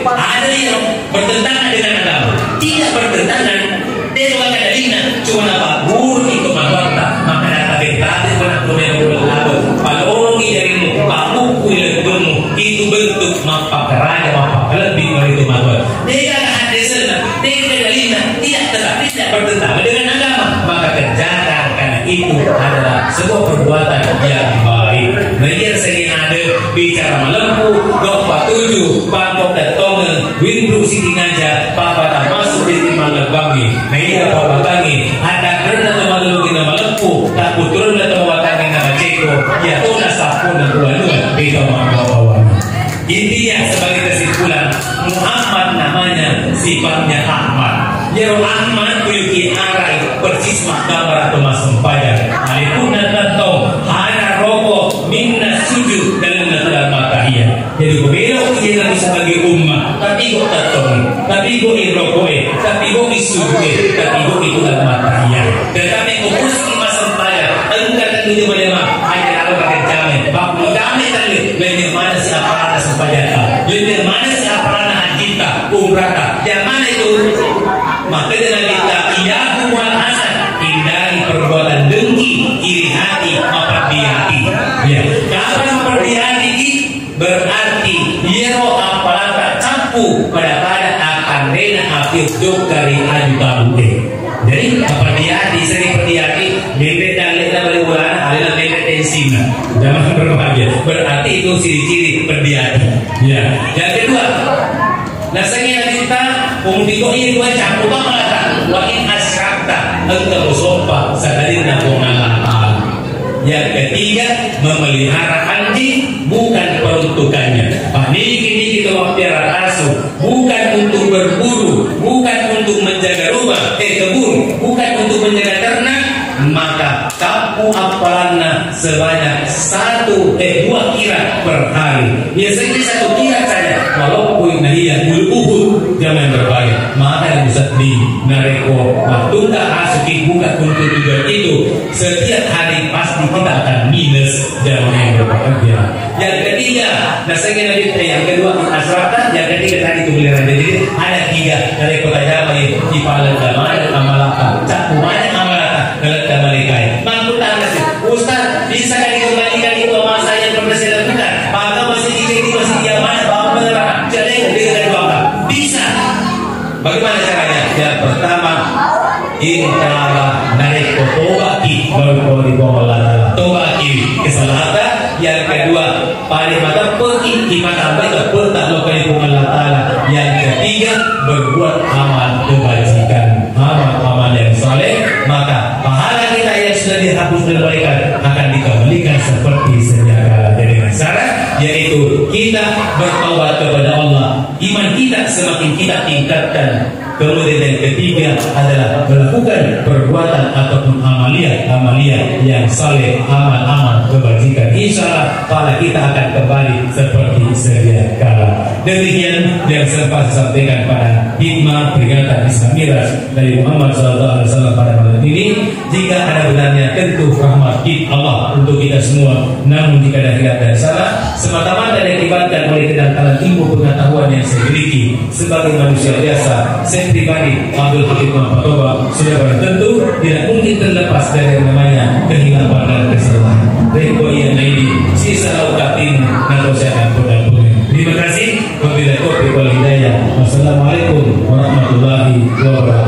Ada yang bertentangan dengan agama. Tidak bertentangan. Dia juga ada lina. Cuma apa? Buruk itu makwanta. Maka ada beberapa orang yang berlalu. Kalau orang dari pakuku yang bertemu itu bentuk mapakeraja, mapakelebi itu makwanta. Dia ada sana. Dia ada lina. Tidak bertentangan dengan agama. Maka kerjakan karena itu adalah sebuah perbuatan yang baik. Menyir segi ada bicara melempu, gok 7, pangkok dan tongel, windu siti ngaja, papa tak masuk di timah lebangi. Menyir papa tangi, ada kerana teman-teman kita melempu, tak puturun dan teman-teman nama ceko, ya tuna sapun dan tuan-tuan, kita bawa-bawa. Intinya sebagai kesimpulan, Muhammad namanya, sifatnya Ahmad. Yero Ahmad kuyuki arai persis gambar atau masam pajar. Alipuna tantong hana rokok minna sujud dalam natural matahia. Jadi belok dia lagi sebagai ummah. Tapi kok tantong, tapi kok irokoi, tapi kok isujud, tapi kok itu dalam matahia. Tetapi kok kursi masam pajar. Engkau itu bagaimana? Hanya aku pakai jamin. Bapak jamin tadi. Lebih mana si aparana sempajar? Lebih mana si aparana hajita, umrata? Yang mana itu? Maka dengan kita iyakum wal hasan, hindari perbuatan dengki, iri hati, memperdi hati. Ya, kapan memperdi hati berarti yero apalaka campu pada akan rena api dok dari aju kabute. Jadi memperdi hati, sering perdi hati, bebek dan leta berbulan, adalah bebek tensina. Jangan berbahagia. Berarti itu ciri-ciri perdi hati. Ya, yang kedua. Nasanya kita umumiko ini gua campur malata wa in asyrakta engkau sopa sadarin nakungalah. Yang ketiga memelihara anjing bukan peruntukannya. Niki kita waktu asu bukan untuk berburu, bukan untuk menjaga rumah, kebun, bukan untuk menjaga ternak. Maka kamu apalanna sebanyak 2 kira per hari. Biasanya 1 kira saja. Walaupun nahiyah Uhud jangan berbahaya. Maka yang bisa di nareko waktu tak asuki bukan untuk tujuan itu. Setiap hari pasti kita akan minus. Jangan yang berbahaya. Yang ketiga Nah saya yang kedua asrata, yang ketiga tadi kebeliran. Jadi ada 3 dari kota Jawa di Palang Damai Amalaka, Cakumannya Amalaka, Galat Damalikai. Mampu tanya sih, Ustaz bisa kan dikembalikan itu sama saya yang pernah saya lakukan? Maka masih dia mana bawa penerang? Jadi dengan doa bisa. Bagaimana caranya? Yang pertama, intara narik tobaki baru dibawa tobaki keselatan. Yang kedua, paling mata pergi di mata mereka tak lokal Allah. Yang ketiga, berbuat amal kebajikan, amal yang soleh, maka pahala kita yang sudah dihapus oleh mereka akan dikembalikan seperti sedia kala. Dengan syarat yaitu kita bertaubat kepada Allah, iman kita semakin kita tingkatkan. Kemudian yang ketiga adalah melakukan perbuatan ataupun amalia yang saleh, amal kebajikan. Insya Allah pahala kita akan kembali seperti sedia kala. Demikian yang sempat disampaikan pada hikmah peringatan Isra Miraj dari Muhammad SAW pada malam ini. Jika ada benarnya tentu rahmat Allah untuk kita semua. Namun jika ada khilaf dan salah, semata-mata diakibatkan oleh kedangkalan ilmu pengetahuan yang saya miliki sebagai manusia biasa, saya pribadi Abdul Hakim Muhammad Toba sudah barang tentu tidak mungkin terlepas dari yang namanya kehilangan dan kesalahan. Rekoyan ini sisa ucatin atau saya akan. Terima kasih. Wabillahi taufiq wal hidayah. Wassalamualaikum warahmatullahi wabarakatuh.